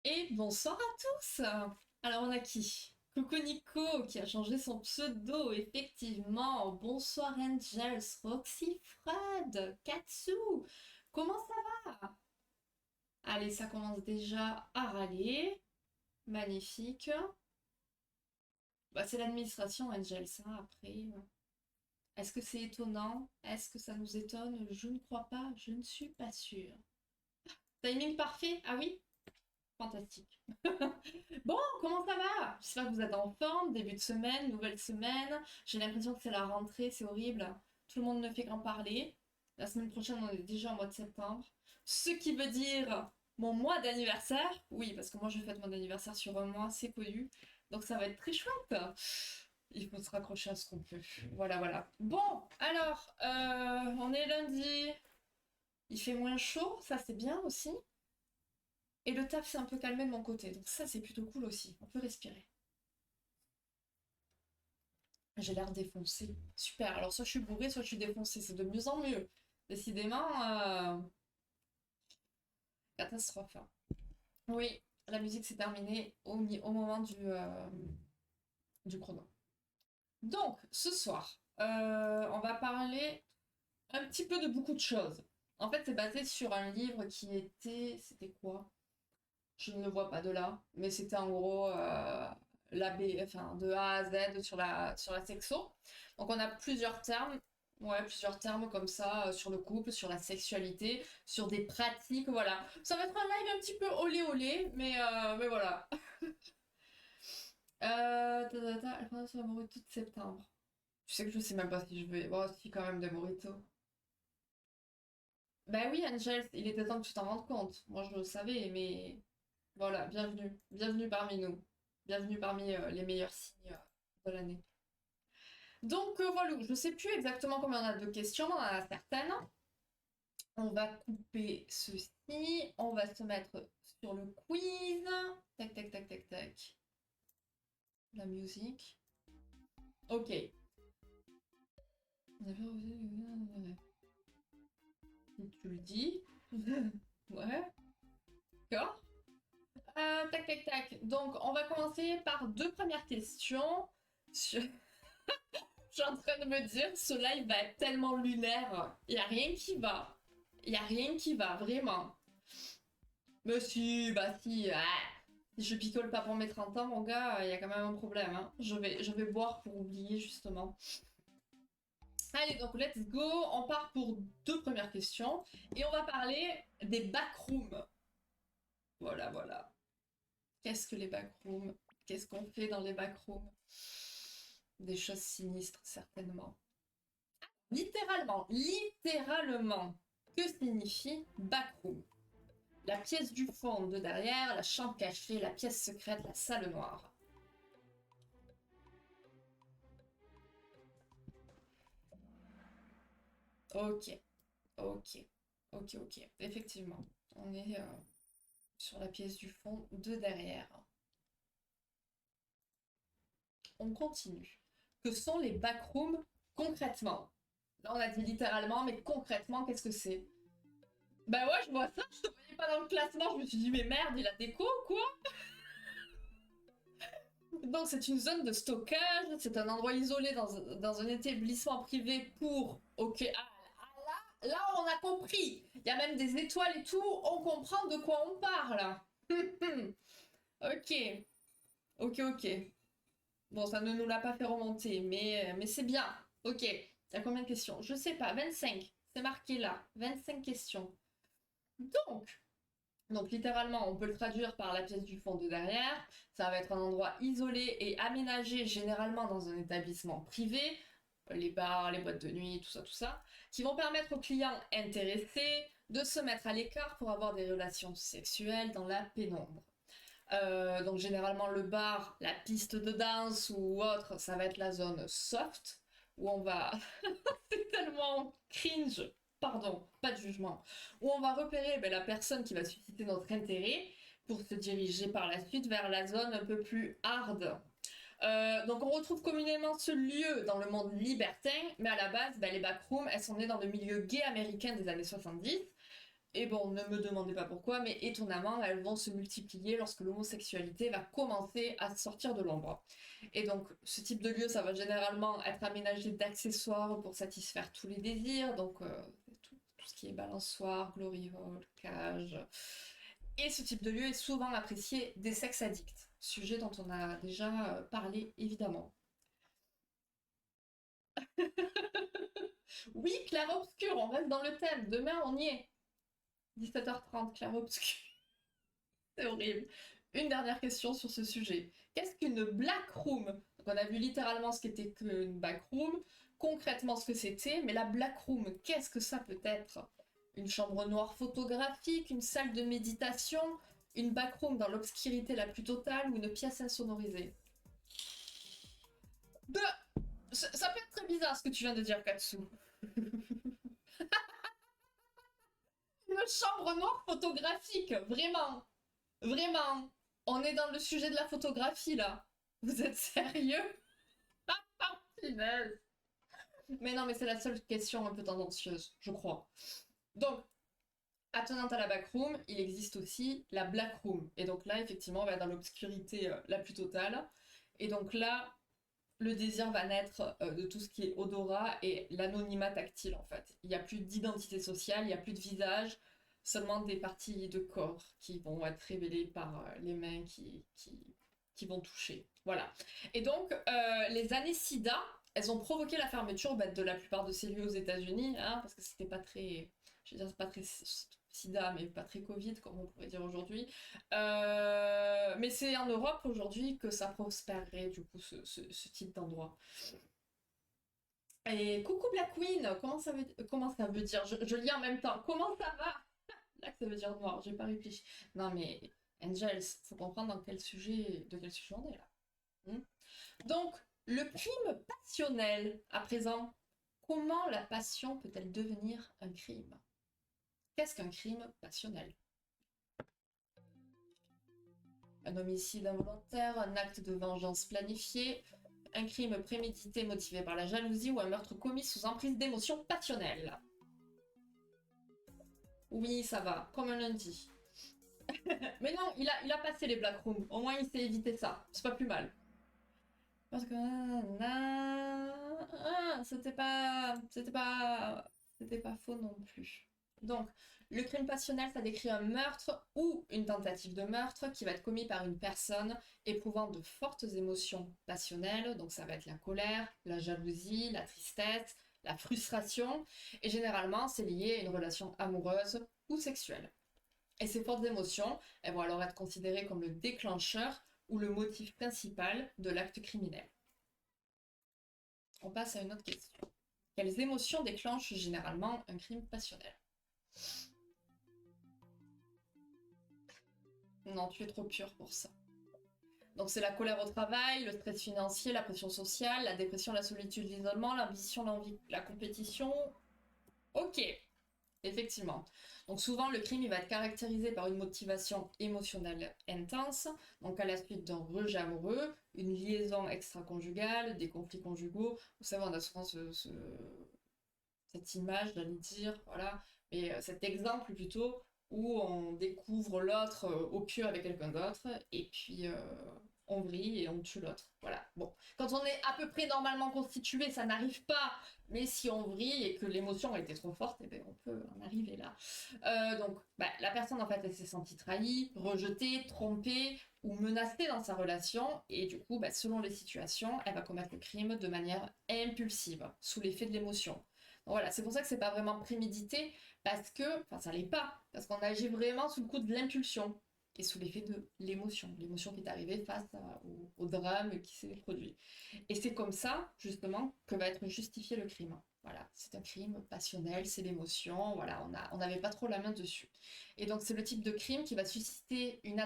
Et bonsoir à tous. Alors on a qui? Coco Nico qui a changé son pseudo, effectivement. Bonsoir Angels, Roxy, Fred, Katsu. Comment ça va? Allez, ça commence déjà à râler. Magnifique. Bah, c'est l'administration Angels, hein, après. Est-ce que c'est étonnant? Est-ce que ça nous étonne? Je ne crois pas, je ne suis pas sûre. Timing parfait? Ah oui? Fantastique. Bon, comment ça va? J'espère que vous êtes en forme, début de semaine, nouvelle semaine. J'ai l'impression que c'est la rentrée, c'est horrible. Tout le monde ne fait qu'en parler. La semaine prochaine, on est déjà en mois de septembre. Ce qui veut dire mon mois d'anniversaire. Oui, parce que moi, je fête mon anniversaire sur un mois, c'est connu. Donc ça va être très chouette. Il faut se raccrocher à ce qu'on peut. Voilà, voilà. Bon, alors, on est lundi. Il fait moins chaud, ça c'est bien aussi. Et le taf s'est un peu calmé de mon côté, donc ça c'est plutôt cool aussi. On peut respirer. J'ai l'air défoncée. Super. Alors soit je suis bourrée, soit je suis défoncée. C'est de mieux en mieux. Décidément, catastrophe. Oui, la musique s'est terminée au moment du chrono. Donc, ce soir, on va parler un petit peu de beaucoup de choses. En fait, c'est basé sur un livre qui était... C'était quoi? Je ne le vois pas de là, mais c'était en gros enfin, de A à Z sur la sexo. Donc on a plusieurs termes, ouais, plusieurs termes comme ça sur le couple, sur la sexualité, sur des pratiques, voilà. Ça va être un live un petit peu olé olé, mais voilà. Elle sur la Morito de septembre. Tu sais que je sais même pas si je vais. Bon, si, quand même, de Morito. Bah oui, Angel, il était temps que tu t'en rendes compte. Moi, je le savais, mais voilà, bienvenue. Bienvenue parmi nous. Bienvenue parmi les meilleurs signes de l'année. Donc voilà, je ne sais plus exactement combien on a de questions, mais on en a certaines. On va couper ceci. On va se mettre sur le quiz. Tac, tac, tac, tac, tac. La musique. Ok. Si tu le dis. Ouais. D'accord. Tac, tac, tac. Donc, on va commencer par deux premières questions. Sur... Je suis en train de me dire, ce live va être tellement lunaire. Il n'y a rien qui va. Il n'y a rien qui va, vraiment. Mais si, bah si. Si je picole pas pour mes 30 ans, mon gars, il y a quand même un problème. Hein. Je vais boire pour oublier, justement. Allez, donc let's go. On part pour deux premières questions. Et on va parler des backrooms. Voilà, voilà. Qu'est-ce que les backrooms? Qu'est-ce qu'on fait dans les backrooms? Des choses sinistres, certainement. Littéralement, littéralement, que signifie backroom? La pièce du fond de derrière, la chambre cachée, la pièce secrète, la salle noire. Ok, ok, ok. Effectivement, on est sur la pièce du fond de derrière. On continue. Que sont les backrooms concrètement? Là, on a dit littéralement, mais concrètement, qu'est-ce que c'est? Bah ouais, je vois ça, je te voyais pas dans le classement, je me suis dit, mais merde, il a déco ou quoi? Donc c'est une zone de stockage, c'est un endroit isolé dans un établissement privé pour... Ok, là on a compris. Il y a même des étoiles et tout, on comprend de quoi on parle. Ok, ok. Bon, ça ne nous l'a pas fait remonter, mais c'est bien. Ok, il y a combien de questions? Je sais pas, 25. C'est marqué là, 25 questions. Donc, donc littéralement, on peut le traduire par la pièce du fond de derrière. Ça va être un endroit isolé et aménagé généralement dans un établissement privé, les bars, les boîtes de nuit, tout ça, qui vont permettre aux clients intéressés de se mettre à l'écart pour avoir des relations sexuelles dans la pénombre. Donc généralement le bar, la piste de danse ou autre, ça va être la zone soft, où on va... C'est tellement cringe, pardon, pas de jugement, où on va repérer la personne qui va susciter notre intérêt pour se diriger par la suite vers la zone un peu plus hard. Donc on retrouve communément ce lieu dans le monde libertin, mais à la base, les backrooms, elles sont nées dans le milieu gay américain des années 70, Et bon, ne me demandez pas pourquoi, mais étonnamment, elles vont se multiplier lorsque l'homosexualité va commencer à sortir de l'ombre. Et donc, ce type de lieu, ça va généralement être aménagé d'accessoires pour satisfaire tous les désirs, donc tout ce qui est balançoire, glory hole, cage. Et ce type de lieu est souvent apprécié des sex addicts, sujet dont on a déjà parlé évidemment. Oui, clair-obscur, on reste dans le thème. Demain, on y est. 17h30, clair-obscur. C'est horrible. Une dernière question sur ce sujet. Qu'est-ce qu'une black room? Donc on a vu littéralement ce qu'était qu'une black room, concrètement ce que c'était, mais la black room, qu'est-ce que ça peut être? Une chambre noire photographique, une salle de méditation, une black room dans l'obscurité la plus totale ou une pièce insonorisée? Ça peut être très bizarre ce que tu viens de dire, Katsu. Une chambre noire photographique, vraiment. Vraiment. On est dans le sujet de la photographie, là. Vous êtes sérieux? Punaise. Mais non, mais c'est la seule question un peu tendancieuse, je crois. Donc, attenante à la backroom, il existe aussi la black room. Et donc là, effectivement, on va dans l'obscurité la plus totale. Et donc là, le désir va naître de tout ce qui est odorat et l'anonymat tactile, en fait. Il n'y a plus d'identité sociale, il n'y a plus de visage, seulement des parties de corps qui vont être révélées par les mains qui vont toucher. Voilà. Et donc, les années SIDA, elles ont provoqué la fermeture de la plupart de ces lieux aux États-Unis, hein, parce que c'était pas très, je veux dire, c'est pas très SIDA, mais pas très Covid, comme on pourrait dire aujourd'hui. Mais c'est en Europe aujourd'hui que ça prospérerait, du coup, ce type d'endroit. Et coucou Black Queen, comment ça veut dire? Je lis en même temps. Comment ça va? Là, que ça veut dire noir, j'ai pas réfléchi. Non, mais Angels, faut comprendre de quel sujet on est là. Hmm. Donc, le crime passionnel, à présent. Comment la passion peut-elle devenir un crime? Qu'est-ce qu'un crime passionnel? Un homicide involontaire, un acte de vengeance planifié, un crime prémédité motivé par la jalousie ou un meurtre commis sous emprise d'émotions passionnelles. Oui, ça va, comme un lundi. Mais non, il a passé les Black Rooms. Au moins, il s'est évité ça. C'est pas plus mal. Parce que... C'était pas faux non plus. Donc, le crime passionnel, ça décrit un meurtre ou une tentative de meurtre qui va être commis par une personne éprouvant de fortes émotions passionnelles. Donc, ça va être la colère, la jalousie, la tristesse, la frustration. Et généralement, c'est lié à une relation amoureuse ou sexuelle. Et ces fortes émotions, elles vont alors être considérées comme le déclencheur ou le motif principal de l'acte criminel. On passe à une autre question. Quelles émotions déclenchent généralement un crime passionnel? Non, tu es trop pur pour ça. Donc c'est la colère au travail, le stress financier, la pression sociale, la dépression, la solitude, l'isolement, l'ambition, l'envie, la compétition. Ok, effectivement. Donc souvent, le crime il va être caractérisé par une motivation émotionnelle intense, donc à la suite d'un rejet amoureux, une liaison extra-conjugale, des conflits conjugaux. Vous savez, on a souvent cette image, j'allais dire, voilà, mais cet exemple plutôt, où on découvre l'autre au pieu avec quelqu'un d'autre, et puis on vrille et on tue l'autre. Voilà. Bon, quand on est à peu près normalement constitué, ça n'arrive pas, mais si on vrille et que l'émotion a été trop forte, eh bien, on peut en arriver là. Donc, la personne, en fait, elle s'est sentie trahie, rejetée, trompée ou menacée dans sa relation, et du coup, selon les situations, elle va commettre le crime de manière impulsive, sous l'effet de l'émotion. Donc, voilà, c'est pour ça que c'est pas vraiment prémédité, parce que, enfin, ça l'est pas, parce qu'on agit vraiment sous le coup de l'impulsion et sous l'effet de l'émotion qui est arrivée face au drame qui s'est produit. Et c'est comme ça, justement, que va être justifié le crime. Voilà, c'est un crime passionnel, c'est l'émotion, voilà, on n'avait pas trop la main dessus. Et donc c'est le type de crime qui va susciter une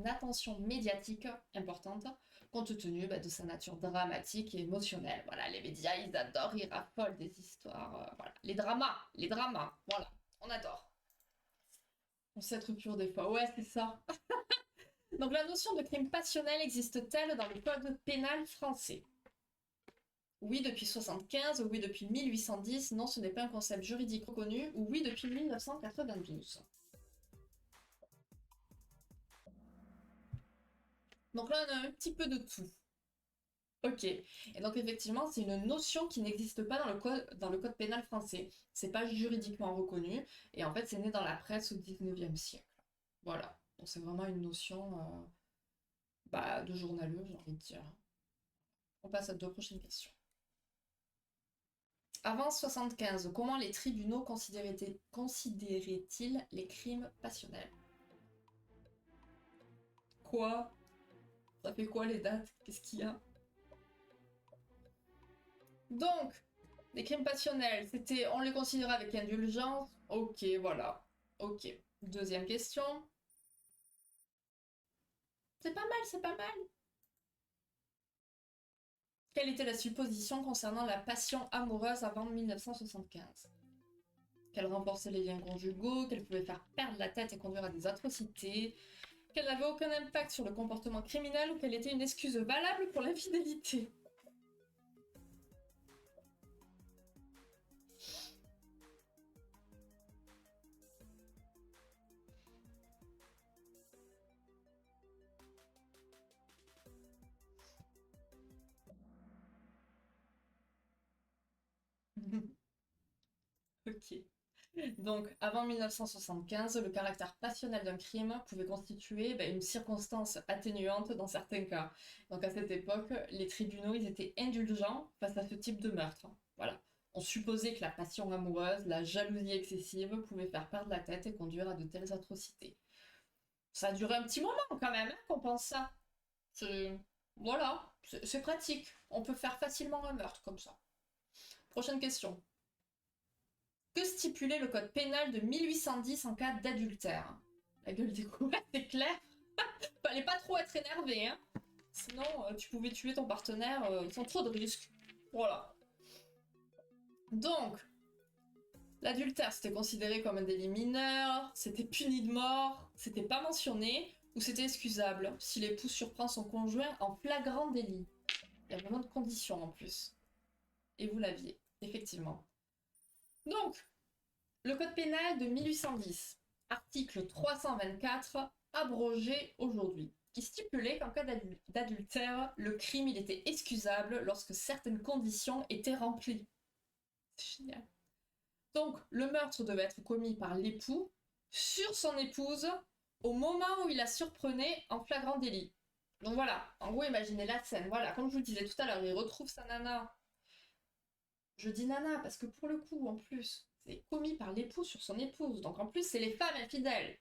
attention médiatique importante, compte tenu de sa nature dramatique et émotionnelle. Voilà, les médias, ils adorent, ils raffolent des histoires, voilà. Les dramas, voilà, on adore. On sait être pur des fois, ouais, c'est ça. Donc la notion de crime passionnel existe-t-elle dans le code pénal français? Oui depuis 75, oui depuis 1810, non ce n'est pas un concept juridique reconnu, ou oui depuis 1992. Donc là on a un petit peu de tout. Ok, et donc effectivement c'est une notion qui n'existe pas dans le code pénal français. C'est pas juridiquement reconnu, et en fait c'est né dans la presse au 19e siècle. Voilà, donc c'est vraiment une notion de journaleux, j'ai envie de dire. On passe à deux prochaines questions. Avant 75, comment les tribunaux considéraient-ils les crimes passionnels? Quoi? Ça fait quoi les dates? Qu'est-ce qu'il y a? Donc, les crimes passionnels, on les considérait avec indulgence. Ok, voilà. Ok. Deuxième question. C'est pas mal, c'est pas mal. Quelle était la supposition concernant la passion amoureuse avant 1975? Qu'elle renforçait les liens conjugaux, qu'elle pouvait faire perdre la tête et conduire à des atrocités, qu'elle n'avait aucun impact sur le comportement criminel ou qu'elle était une excuse valable pour l'infidélité. Ok. Donc, avant 1975, le caractère passionnel d'un crime pouvait constituer une circonstance atténuante dans certains cas. Donc, à cette époque, les tribunaux, ils étaient indulgents face à ce type de meurtre. Voilà. On supposait que la passion amoureuse, la jalousie excessive, pouvaient faire perdre la tête et conduire à de telles atrocités. Ça a duré un petit moment quand même, hein, qu'on pense ça. Voilà, c'est pratique. On peut faire facilement un meurtre comme ça. Prochaine question. Que stipulait le code pénal de 1810 en cas d'adultère? La gueule des coups, c'est clair. Fallait pas trop être énervé, hein. Sinon, tu pouvais tuer ton partenaire sans trop de risques. Voilà. Donc, l'adultère, c'était considéré comme un délit mineur, c'était puni de mort, c'était pas mentionné, ou c'était excusable si l'époux surprend son conjoint en flagrant délit. Il y a vraiment de conditions en plus. Et vous l'aviez, effectivement. Donc, le code pénal de 1810, article 324, abrogé aujourd'hui, qui stipulait qu'en cas d'adultère, le crime il était excusable lorsque certaines conditions étaient remplies. C'est génial. Donc, le meurtre devait être commis par l'époux sur son épouse au moment où il la surprenait en flagrant délit. Donc voilà, en gros, imaginez la scène. Voilà, comme je vous le disais tout à l'heure, il retrouve sa nana. Je dis nana parce que pour le coup, en plus, c'est commis par l'époux sur son épouse. Donc en plus, c'est les femmes infidèles.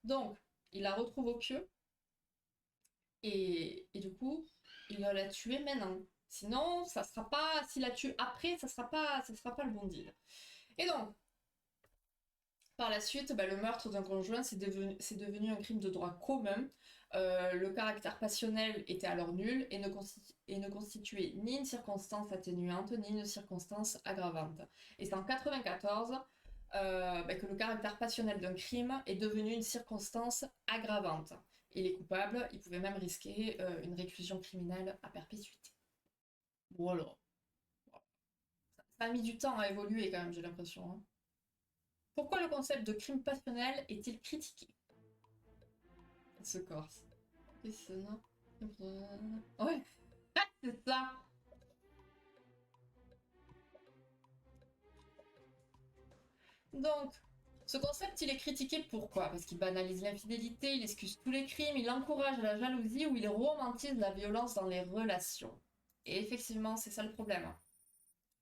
Donc, il la retrouve au pieu. Et du coup, il va la tuer maintenant. Sinon, ça sera pas. S'il la tue après, ça sera pas le bon deal. Et donc, par la suite, le meurtre d'un conjoint, c'est devenu un crime de droit commun. Le caractère passionnel était alors nul et ne constituait ni une circonstance atténuante ni une circonstance aggravante. Et c'est en 94 que le caractère passionnel d'un crime est devenu une circonstance aggravante. Et les coupables, ils pouvaient même risquer une réclusion criminelle à perpétuité. Voilà. Ça a mis du temps à évoluer quand même, j'ai l'impression, hein. Pourquoi le concept de crime passionnel est-il critiqué? Ce corse. Et ce nom. Ouais, c'est ça. Donc, ce concept, il est critiqué pourquoi? Parce qu'il banalise l'infidélité, il excuse tous les crimes, il encourage la jalousie ou il romantise la violence dans les relations. Et effectivement, c'est ça le problème.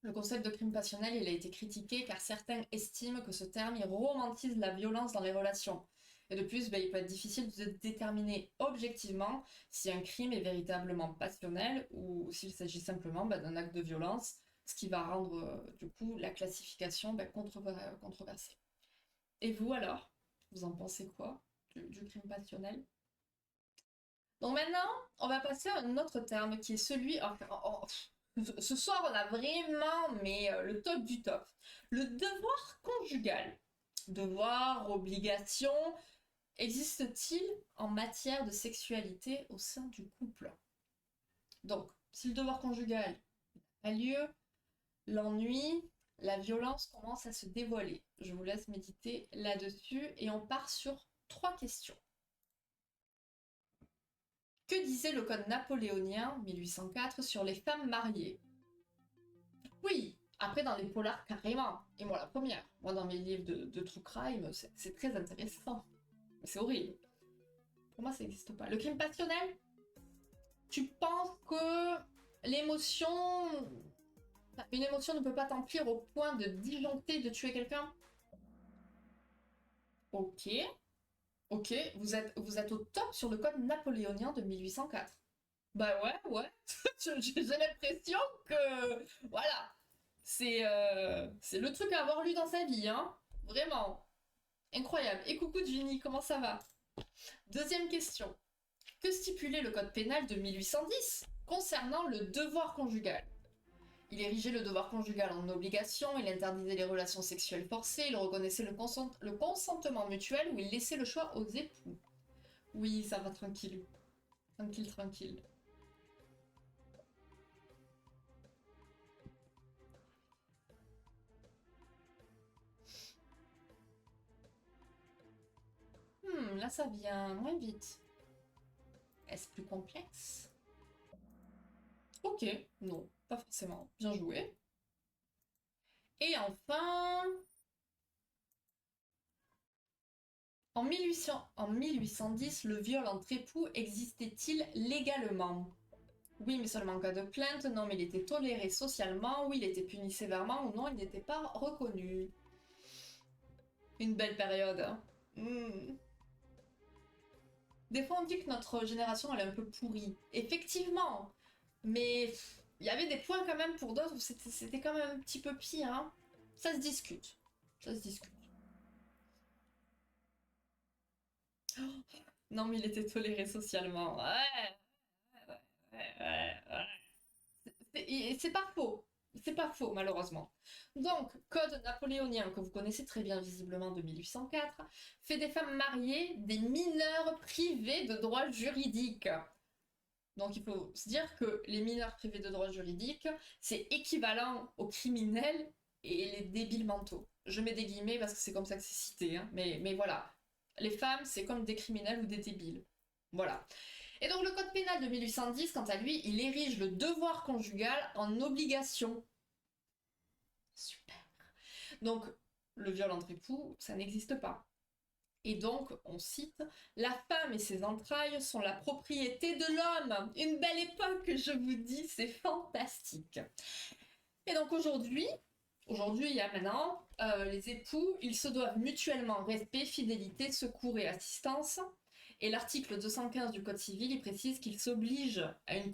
Le concept de crime passionnel, il a été critiqué car certains estiment que ce terme, il romantise la violence dans les relations. Et de plus, il peut être difficile de déterminer objectivement si un crime est véritablement passionnel ou s'il s'agit simplement d'un acte de violence, ce qui va rendre du coup la classification controversée. Et vous alors, vous en pensez quoi du crime passionnel? Donc maintenant, on va passer à un autre terme qui est celui... ce soir, on a vraiment le top du top. Le devoir conjugal. Devoir, obligation, existe-t-il en matière de sexualité au sein du couple? Donc, si le devoir conjugal a lieu, l'ennui, la violence commence à se dévoiler. Je vous laisse méditer là-dessus et on part sur 3 questions. Que disait le code napoléonien 1804 sur les femmes mariées? Oui, après dans les polars carrément, et moi la première. Moi dans mes livres de true crime, c'est très intéressant. Mais c'est horrible. Pour moi ça n'existe pas. Le crime passionnel? Tu penses que l'émotion... Une émotion ne peut pas t'emplir au point de disjoncter, de tuer quelqu'un? Ok, ok, vous êtes au top sur le code napoléonien de 1804. Bah ouais, ouais. J'ai l'impression que... Voilà. C'est le truc à avoir lu dans sa vie, hein. Vraiment. Incroyable. Et coucou Ginny, comment ça va? Deuxième question. Que stipulait le code pénal de 1810 concernant le devoir conjugal? Il érigeait le devoir conjugal en obligation, il interdisait les relations sexuelles forcées, il reconnaissait le consentement mutuel ou il laissait le choix aux époux. Oui, ça va tranquille. Tranquille, tranquille. Là ça vient moins vite. Est-ce plus complexe? Ok, non, pas forcément. Bien joué. Et enfin, en 1810, le viol entre époux existait-il légalement? Oui, mais seulement en cas de plainte. Non, mais il était toléré socialement. Oui, il était puni sévèrement. Ou non, il n'était pas reconnu. Une belle période, hein. Des fois, on dit que notre génération, elle est un peu pourrie. Effectivement. Mais il y avait des points quand même pour d'autres où c'était quand même un petit peu pire, hein. Ça se discute. Ça se discute. Non, mais il était toléré socialement. Ouais, ouais. C'est pas faux. C'est pas faux, malheureusement. Donc, code napoléonien, que vous connaissez très bien visiblement de 1804, fait des femmes mariées des mineurs privés de droits juridiques. Donc, il faut se dire que les mineurs privés de droits juridiques, c'est équivalent aux criminels et les débiles mentaux. Je mets des guillemets parce que c'est comme ça que c'est cité, hein. Mais voilà. Les femmes, c'est comme des criminels ou des débiles. Voilà. Et donc le code pénal de 1810, quant à lui, il érige le devoir conjugal en obligation. Super. Donc le viol entre époux, ça n'existe pas. Et donc, on cite, la femme et ses entrailles sont la propriété de l'homme. Une belle époque, je vous dis, c'est fantastique. Et donc aujourd'hui, il y a maintenant les époux, ils se doivent mutuellement respect, fidélité, secours et assistance. Et l'article 215 du Code civil, il précise qu'il s'oblige à une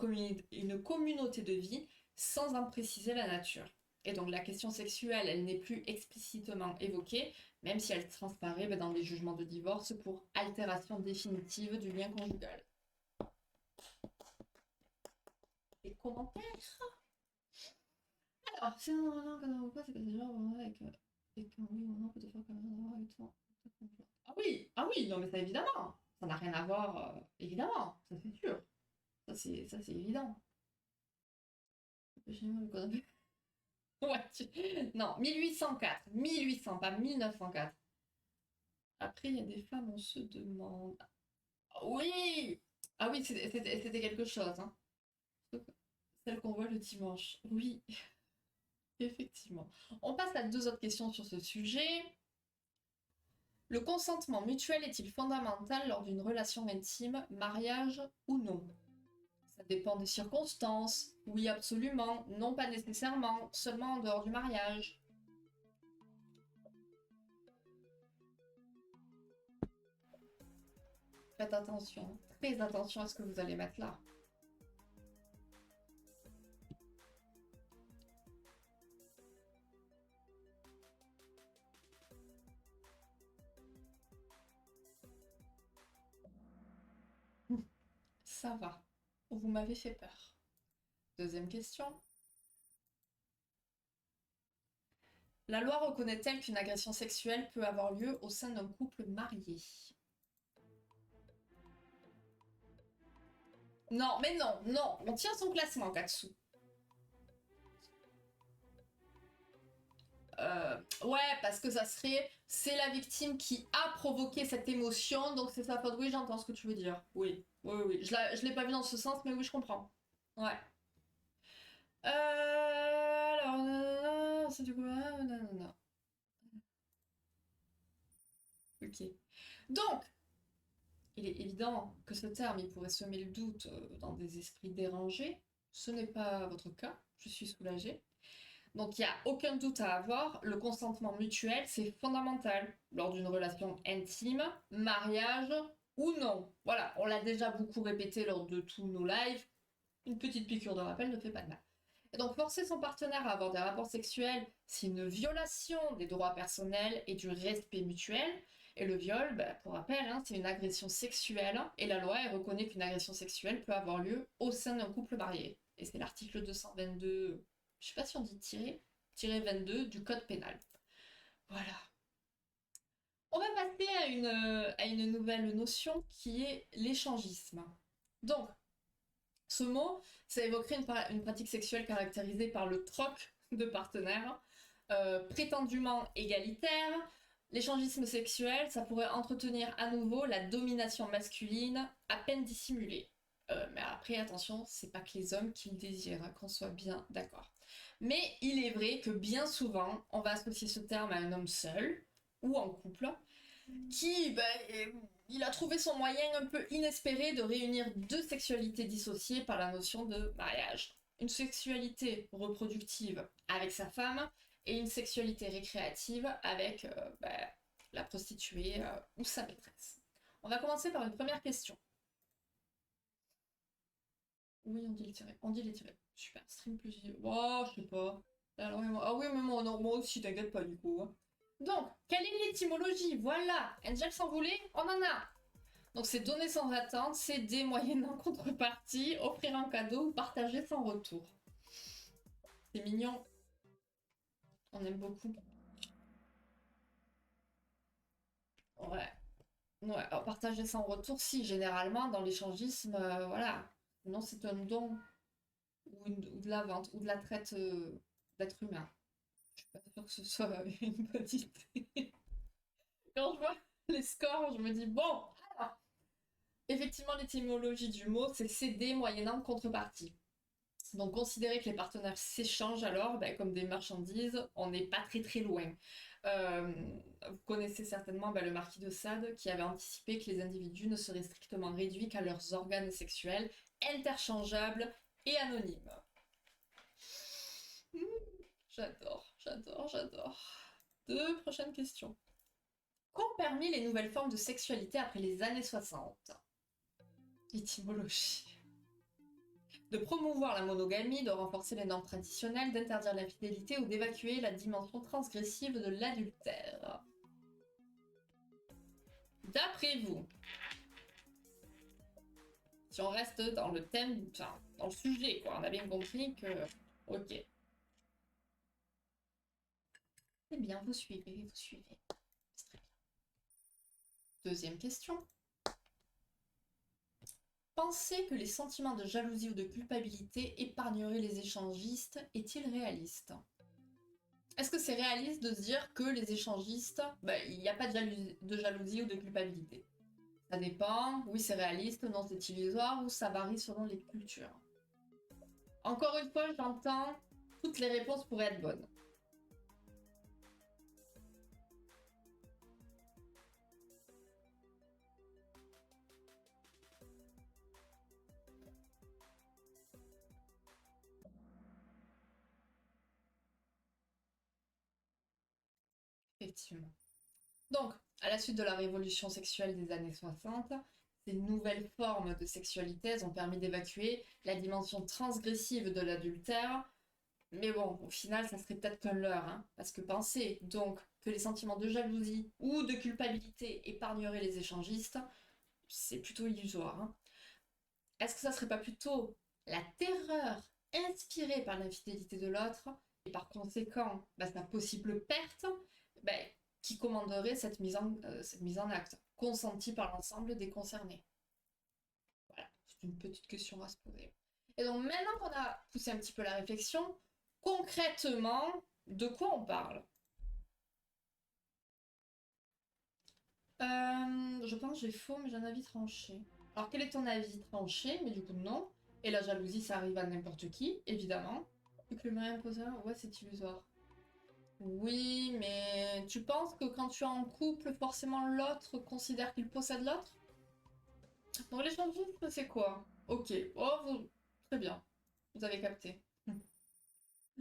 communauté de vie sans en préciser la nature. Et donc la question sexuelle, elle n'est plus explicitement évoquée, même si elle transparaît dans les jugements de divorce pour altération définitive du lien conjugal. Les commentaires? Alors, si on a un cas c'est que déjà, avec... Et qu'un oui ou non peut te faire quand même avoir avec toi. Ah oui, non mais ça évidemment. Ça n'a rien à voir, évidemment, ça c'est sûr. Ça c'est évident. Ouais, non, 1804. 1800, pas 1904. Après, il y a des femmes, on se demande. Oui! Ah oui, c'était quelque chose, hein. Celle qu'on voit le dimanche. Oui, effectivement. On passe à 2 autres questions sur ce sujet. Le consentement mutuel est-il fondamental lors d'une relation intime, mariage ou non? Ça dépend des circonstances. Oui, absolument. Non, pas nécessairement. Seulement en dehors du mariage. Faites attention. Très attention à ce que vous allez mettre là. Ça va. Vous m'avez fait peur. Deuxième question. La loi reconnaît-elle qu'une agression sexuelle peut avoir lieu au sein d'un couple marié? Non, mais non, non. On tient son classement, Katsu. Ouais, parce que c'est la victime qui a provoqué cette émotion, donc c'est sa faute. Oui, j'entends ce que tu veux dire. Oui, oui, oui. Je l'ai pas vu dans ce sens, mais oui, je comprends. Ouais. Alors, c'est du coup, nanana. Ok. Donc, il est évident que ce terme, il pourrait semer le doute dans des esprits dérangés. Ce n'est pas votre cas. Je suis soulagée. Donc, il n'y a aucun doute à avoir, le consentement mutuel, c'est fondamental lors d'une relation intime, mariage ou non. Voilà, on l'a déjà beaucoup répété lors de tous nos lives. Une petite piqûre de rappel ne fait pas de mal. Et donc, forcer son partenaire à avoir des rapports sexuels, c'est une violation des droits personnels et du respect mutuel. Et le viol, bah, pour rappel, hein, c'est une agression sexuelle. Et la loi elle reconnaît qu'une agression sexuelle peut avoir lieu au sein d'un couple marié. Et c'est l'article 222, je sais pas si on dit tiré 22 du code pénal. Voilà. On va passer à une nouvelle notion qui est l'échangisme. Donc, ce mot, ça évoquerait une pratique sexuelle caractérisée par le troc de partenaires, prétendument égalitaire. L'échangisme sexuel, ça pourrait entretenir à nouveau la domination masculine à peine dissimulée. Mais après, attention, c'est pas que les hommes qui le désirent, hein, qu'on soit bien d'accord. Mais il est vrai que bien souvent, on va associer ce terme à un homme seul ou en couple, qui, il a trouvé son moyen un peu inespéré de réunir deux sexualités dissociées par la notion de mariage. Une sexualité reproductive avec sa femme et une sexualité récréative avec la prostituée ou sa maîtresse. On va commencer par une première question. Oui, on dit les tirés. On dit les tirés. Super. Stream plus. Oh, je sais pas. Alors, ah oui, mais moi, non, moi aussi, t'inquiète pas du coup, hein. Donc, quelle est l'étymologie? Voilà, Angel s'en voulait, on en a. Donc c'est donner sans attente, céder moyennant contrepartie, offrir un cadeau ou partager sans retour. C'est mignon, on aime beaucoup. Ouais, ouais. Alors, partager sans retour, si, généralement, dans l'échangisme, voilà. Sinon, c'est un don ou de la vente ou de la traite d'êtres humains. Je suis pas sûre que ce soit une bonne idée. Quand je vois les scores, je me dis, bon, alors, effectivement, l'étymologie du mot, c'est céder moyennant contrepartie. Donc considérer que les partenaires s'échangent alors comme des marchandises, on n'est pas très très loin. Euh, Vous connaissez certainement le marquis de Sade qui avait anticipé que les individus ne seraient strictement réduits qu'à leurs organes sexuels, interchangeables et anonymes. Mmh, j'adore, j'adore, j'adore. Deux prochaines questions. Qu'ont permis les nouvelles formes de sexualité après les années 60? Étymologie. De promouvoir la monogamie, de renforcer les normes traditionnelles, d'interdire l'infidélité ou d'évacuer la dimension transgressive de l'adultère. D'après vous, si on reste dans le thème, enfin, dans le sujet, quoi, on a bien compris que... Ok. Eh bien, vous suivez, vous suivez. C'est très bien. Deuxième question. Pensez que les sentiments de jalousie ou de culpabilité épargneraient les échangistes est-il réaliste? Est-ce que c'est réaliste de se dire que les échangistes, il n'y a pas de jalousie ou de culpabilité? Ça dépend, oui c'est réaliste, non c'est illusoire, ou ça varie selon les cultures. Encore une fois, j'entends, toutes les réponses pourraient être bonnes. Effectivement. Donc, à la suite de la révolution sexuelle des années 60, ces nouvelles formes de sexualité ont permis d'évacuer la dimension transgressive de l'adultère. Mais bon, au final, ça serait peut-être qu'un leurre, hein, parce que penser donc que les sentiments de jalousie ou de culpabilité épargneraient les échangistes, c'est plutôt illusoire, hein. Est-ce que ça serait pas plutôt la terreur inspirée par l'infidélité de l'autre et par conséquent sa possible perte bah, qui commanderait cette mise en acte, consentie par l'ensemble des concernés? Voilà, c'est une petite question à se poser. Et donc maintenant qu'on a poussé un petit peu la réflexion, concrètement, de quoi on parle? Je pense que j'ai faux, mais j'ai un avis tranché. Alors, quel est ton avis tranché? Mais du coup, non. Et la jalousie, ça arrive à n'importe qui, évidemment. Et que le mari imposeur, ouais, c'est illusoire. Oui, mais tu penses que quand tu es en couple, forcément l'autre considère qu'il possède l'autre? Donc l'échangisme, c'est quoi? Ok, oh, très bien, vous avez capté.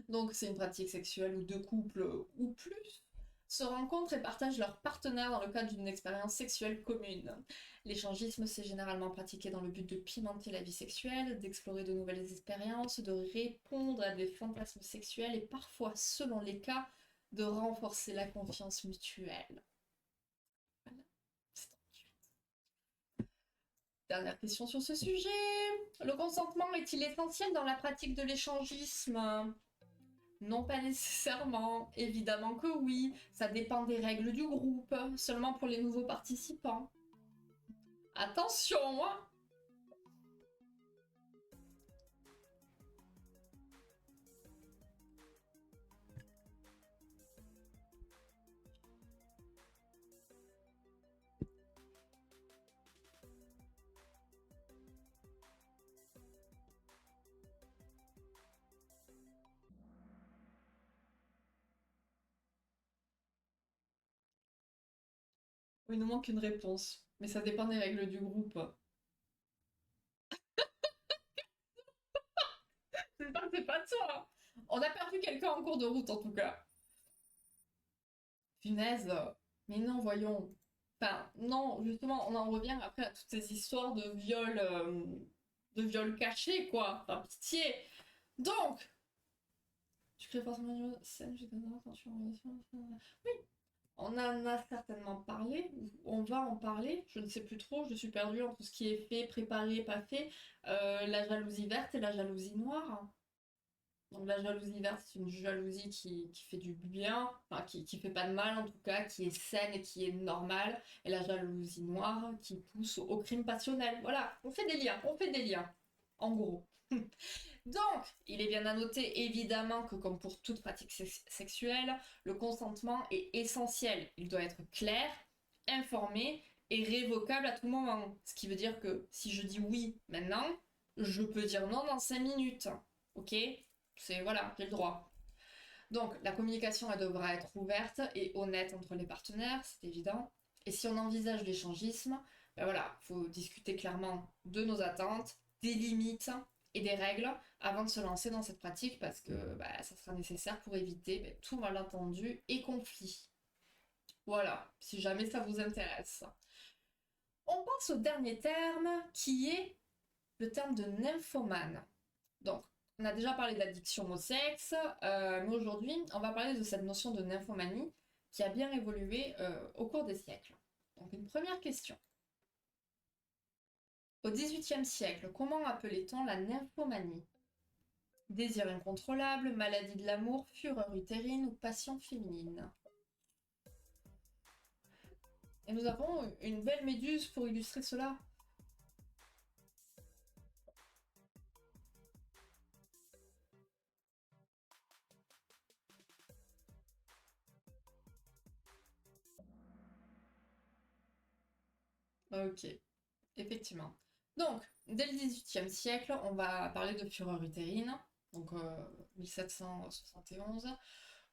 Donc c'est une pratique sexuelle où deux couples ou plus se rencontrent et partagent leur partenaire dans le cadre d'une expérience sexuelle commune. L'échangisme, c'est généralement pratiqué dans le but de pimenter la vie sexuelle, d'explorer de nouvelles expériences, de répondre à des fantasmes sexuels et parfois, selon les cas, de renforcer la confiance mutuelle. Voilà. Dernière question sur ce sujet. Le consentement est-il essentiel dans la pratique de l'échangisme? Non, pas nécessairement. Évidemment que oui. Ça dépend des règles du groupe, seulement pour les nouveaux participants. Attention, hein. Il nous manque une réponse. Mais ça dépend des règles du groupe. C'est pas toi. On a perdu quelqu'un en cours de route, en tout cas. Punaise. Mais non, voyons. Enfin, non, justement, on en revient après à toutes ces histoires de viol caché, quoi. Enfin, pitié. Donc, tu crées forcément une scène, je donnerai attention en relation. Oui, on en a certainement parlé, on va en parler, je ne sais plus trop, je suis perdue entre ce qui est fait, préparé, pas fait. La jalousie verte et la jalousie noire. Donc la jalousie verte, c'est une jalousie qui fait du bien, enfin qui fait pas de mal en tout cas, qui est saine et qui est normale. Et la jalousie noire qui pousse au crime passionnel. Voilà, on fait des liens, on fait des liens. En gros. Donc, il est bien à noter évidemment que comme pour toute pratique sexuelle, le consentement est essentiel. Il doit être clair, informé et révocable à tout moment. Ce qui veut dire que si je dis oui maintenant, je peux dire non dans 5 minutes. Ok? C'est voilà, j'ai le droit. Donc, la communication, elle devra être ouverte et honnête entre les partenaires, c'est évident. Et si on envisage l'échangisme, ben voilà, faut discuter clairement de nos attentes, des limites et des règles avant de se lancer dans cette pratique parce que bah, ça sera nécessaire pour éviter tout malentendu et conflit. Voilà, si jamais ça vous intéresse. On passe au dernier terme qui est le terme de nymphomane. Donc, on a déjà parlé d'addiction au sexe, mais aujourd'hui, on va parler de cette notion de nymphomanie qui a bien évolué au cours des siècles. Donc, une première question. Au XVIIIe siècle, comment appelait-on la nymphomanie? Désir incontrôlable, maladie de l'amour, fureur utérine ou passion féminine? Et nous avons une belle méduse pour illustrer cela. Ok, effectivement. Donc, dès le XVIIIe siècle, on va parler de fureur utérine, donc 1771,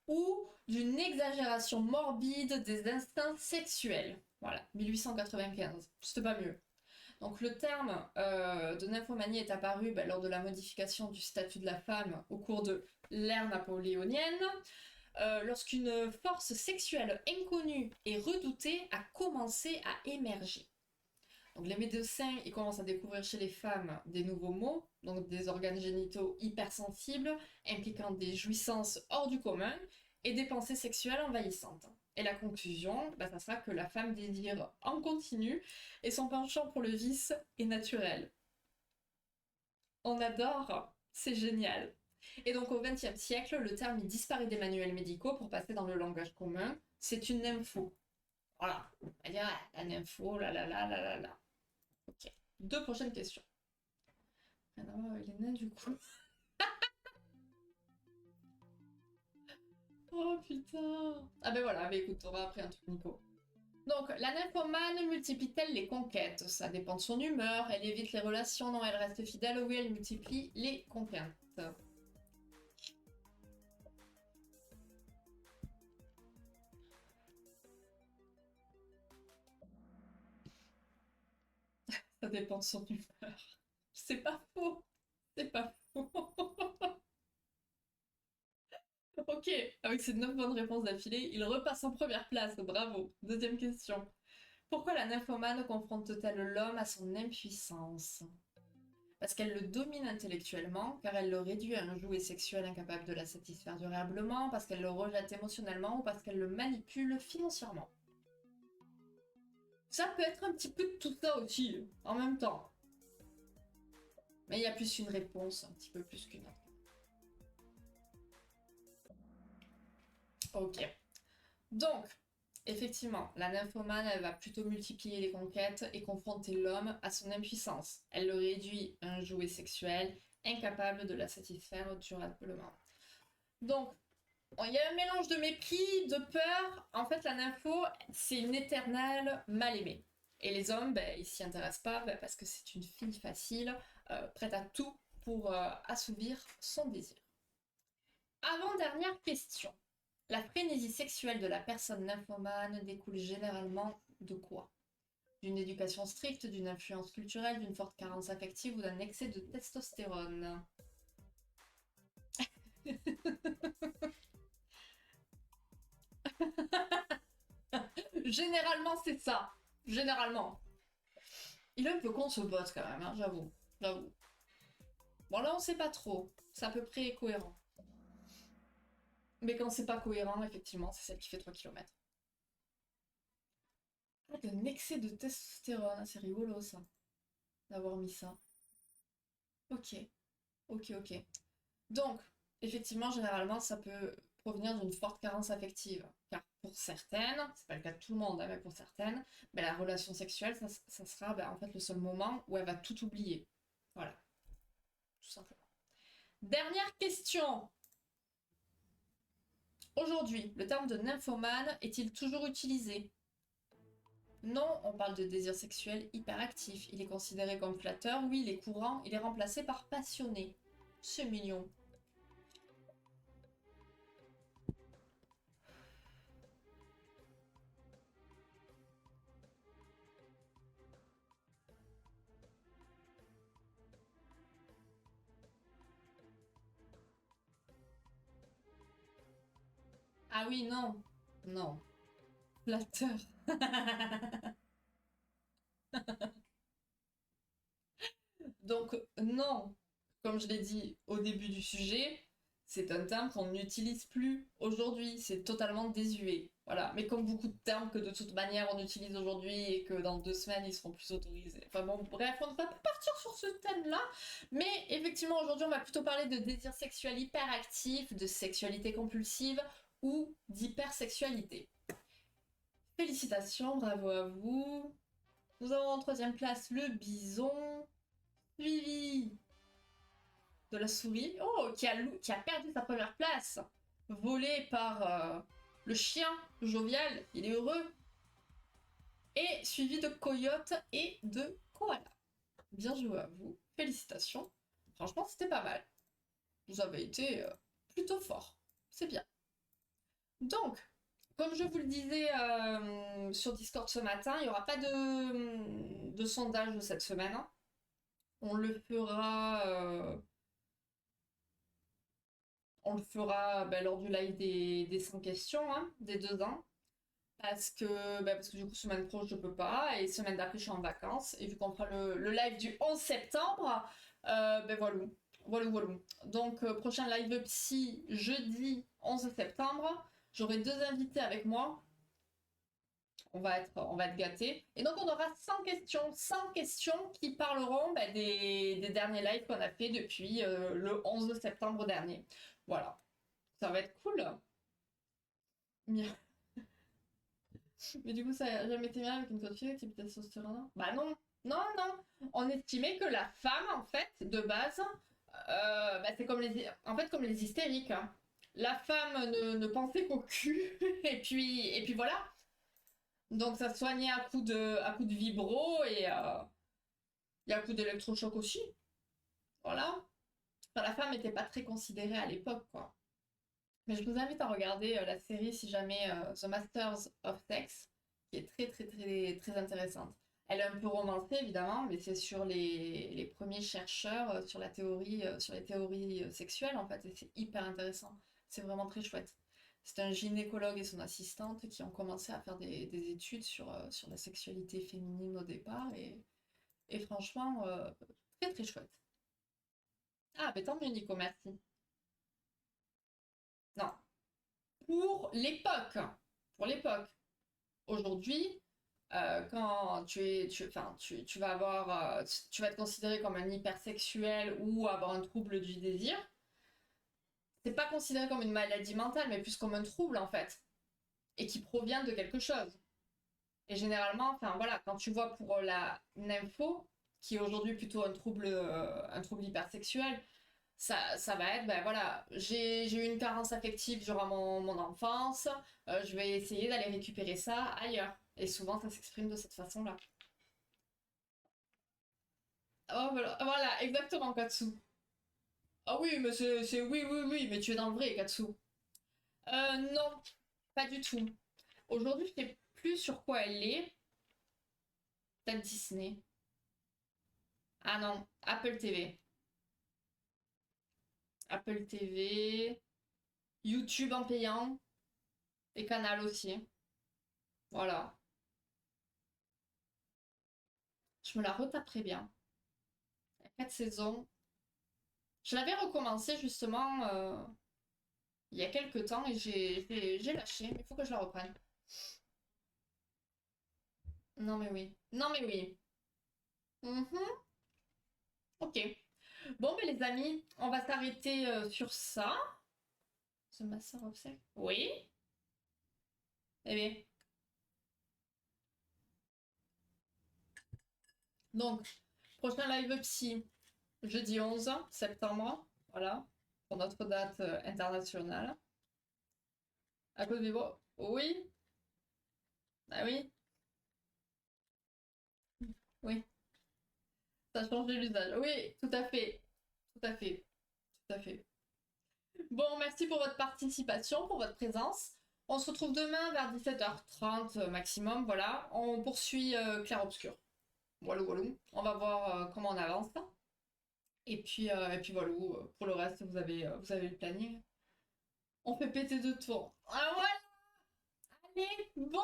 ou d'une exagération morbide des instincts sexuels. Voilà, 1895, c'était pas mieux. Donc le terme de nymphomanie est apparu lors de la modification du statut de la femme au cours de l'ère napoléonienne, lorsqu'une force sexuelle inconnue et redoutée a commencé à émerger. Donc les médecins ils commencent à découvrir chez les femmes des nouveaux maux, donc des organes génitaux hypersensibles, impliquant des jouissances hors du commun et des pensées sexuelles envahissantes. Et la conclusion, ça sera que la femme désire en continu et son penchant pour le vice est naturel. On adore, c'est génial. Et donc au XXe siècle, le terme il disparaît des manuels médicaux pour passer dans le langage commun. C'est une nympho. Voilà. On va dire la nympho, la la la la la la. Ok. Deux prochaines questions. Rien à voir avec les nains du coup. Oh putain. Ah ben voilà, écoute, on va après un truc Nico. Donc, la nymphomane multiplie-t-elle les conquêtes? Ça dépend de son humeur. Elle évite les relations, non, elle reste fidèle, oui, elle multiplie les conquêtes. Ça dépend de son humeur. C'est pas faux. C'est pas faux. Ok, avec ces 9 bonnes réponses d'affilée, il repasse en première place. Bravo. Deuxième question. Pourquoi la nymphomane confronte-t-elle l'homme à son impuissance? Parce qu'elle le domine intellectuellement, car elle le réduit à un jouet sexuel incapable de la satisfaire durablement, parce qu'elle le rejette émotionnellement ou parce qu'elle le manipule financièrement. Ça peut être un petit peu de tout ça aussi, en même temps. Mais il y a plus une réponse, un petit peu plus qu'une autre. Ok. Donc, effectivement, la nymphomane, elle va plutôt multiplier les conquêtes et confronter l'homme à son impuissance. Elle le réduit à un jouet sexuel, incapable de la satisfaire durablement. Donc, il y a un mélange de mépris, de peur. En fait, la nympho, c'est une éternelle mal-aimée. Et les hommes, ils s'y intéressent pas parce que c'est une fille facile, prête à tout pour assouvir son désir. Avant-dernière question. La frénésie sexuelle de la personne nymphomane découle généralement de quoi? D'une éducation stricte, d'une influence culturelle, d'une forte carence affective ou d'un excès de testostérone? Généralement, c'est ça. Généralement. Il est un peu con ce bot quand même, hein, j'avoue. J'avoue. Bon là on sait pas trop. C'est à peu près cohérent. Mais quand c'est pas cohérent, effectivement, c'est celle qui fait 3 km. Ah, d'un excès de testostérone, c'est rigolo ça, d'avoir mis ça. Ok, ok. Donc, effectivement, généralement, ça peut provenir d'une forte carence affective. Car pour certaines, c'est pas le cas de tout le monde, hein, mais pour certaines, la relation sexuelle, ça sera en fait le seul moment où elle va tout oublier. Voilà, tout simplement. Dernière question. Aujourd'hui, le terme de nymphomane est-il toujours utilisé? Non, on parle de désir sexuel hyperactif. Il est considéré comme flatteur. Oui, il est courant. Il est remplacé par passionné. C'est mignon. Ah oui, non. Non. Flatteur. Donc, non. Comme je l'ai dit au début du sujet, c'est un terme qu'on n'utilise plus aujourd'hui. C'est totalement désuet. Voilà. Mais comme beaucoup de termes que de toute manière on utilise aujourd'hui et que dans 2 semaines ils seront plus autorisés. Enfin bon, bref, on ne va pas partir sur ce thème-là. Mais effectivement, aujourd'hui, on va plutôt parler de désir sexuel hyperactif, de sexualité compulsive ou d'hypersexualité. Félicitations, bravo à vous. Nous avons en troisième place le bison, suivi de la souris, oh, qui a perdu sa première place, volé par le chien jovial, il est heureux, et suivi de coyote et de koala. Bien joué à vous, félicitations. Franchement, c'était pas mal. Vous avez été plutôt fort, c'est bien. Donc, comme je vous le disais sur Discord ce matin, il n'y aura pas de sondage cette semaine. On le fera, lors du live des 100 questions, hein, des 2 ans. Parce que du coup, semaine pro, je peux pas. Et semaine d'après, je suis en vacances. Et vu qu'on fera le live du 11 septembre, voilà. Voilà. Donc, prochain live psy, jeudi 11 septembre. J'aurai 2 invités avec moi. On va être gâtés. Et donc, on aura 100 questions. 100 questions qui parleront des derniers lives qu'on a fait depuis le 11 septembre dernier. Voilà. Ça va être cool. Mais du coup, ça a jamais été bien avec une coach type testostérone? Bah non. Non. On estimait que la femme, en fait, de base, c'est comme les hystériques, hein. La femme ne pensait qu'au cul, et puis voilà. Donc ça se soignait à coups de vibro et à coups d'électrochoc aussi. Voilà. Enfin, la femme n'était pas très considérée à l'époque, quoi. Mais je vous invite à regarder la série si jamais The Masters of Sex, qui est très très très très intéressante. Elle est un peu romancée évidemment, mais c'est sur les premiers chercheurs sur les théories sexuelles en fait, et c'est hyper intéressant. C'est vraiment très chouette. C'est un gynécologue et son assistante qui ont commencé à faire des études sur la sexualité féminine au départ, et franchement, très très chouette. Ah, mais tant mieux Nico, merci. Non, pour l'époque. Pour l'époque. Aujourd'hui, quand enfin, tu vas avoir, tu vas être considéré comme un hypersexuel ou avoir un trouble du désir, c'est pas considéré comme une maladie mentale, mais plus comme un trouble en fait, et qui provient de quelque chose. Et généralement, enfin voilà, quand tu vois pour la nympho, qui est aujourd'hui plutôt un trouble hypersexuel, ça va être, ben voilà, j'ai eu une carence affective durant mon enfance, je vais essayer d'aller récupérer ça ailleurs. Et souvent, ça s'exprime de cette façon-là. Oh, voilà, voilà, exactement, Katsu. Ah oui, mais oui, oui, oui, mais tu es dans le vrai, Katsu. Non, pas du tout. Aujourd'hui, je sais plus sur quoi elle est. Peut-être Disney. Ah non, Apple TV. Apple TV, YouTube en payant, et Canal aussi. Voilà. Je me la retaperai bien. Il y a 4 saisons. Je l'avais recommencé justement il y a quelques temps et j'ai lâché, mais il faut que je la reprenne. Non mais oui. Non mais oui. Mhm. Ok. Bon, ben les amis, on va s'arrêter sur ça. The Master of Sex. Oui. Eh bien. Donc, prochain live psy, jeudi 11 septembre. Voilà. Pour notre date internationale. À cause du beau. Oui. Ah oui. Oui. Ça change de l'usage. Oui, tout à fait. Tout à fait. Tout à fait. Bon, merci pour votre participation, pour votre présence. On se retrouve demain vers 17h30 maximum. Voilà. On poursuit Clair-Obscur. Voilà, voilà. On va voir comment on avance. Et puis voilà, pour le reste, vous avez le planning. On fait péter de tours. Ah ouais, allez, bon,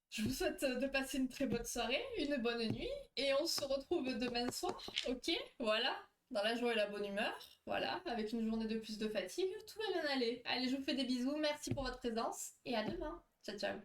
je vous souhaite de passer une très bonne soirée, une bonne nuit, et on se retrouve demain soir, ok? Voilà, dans la joie et la bonne humeur, voilà, avec une journée de plus de fatigue, tout va bien aller. Allez, je vous fais des bisous, merci pour votre présence, et à demain. Ciao, ciao.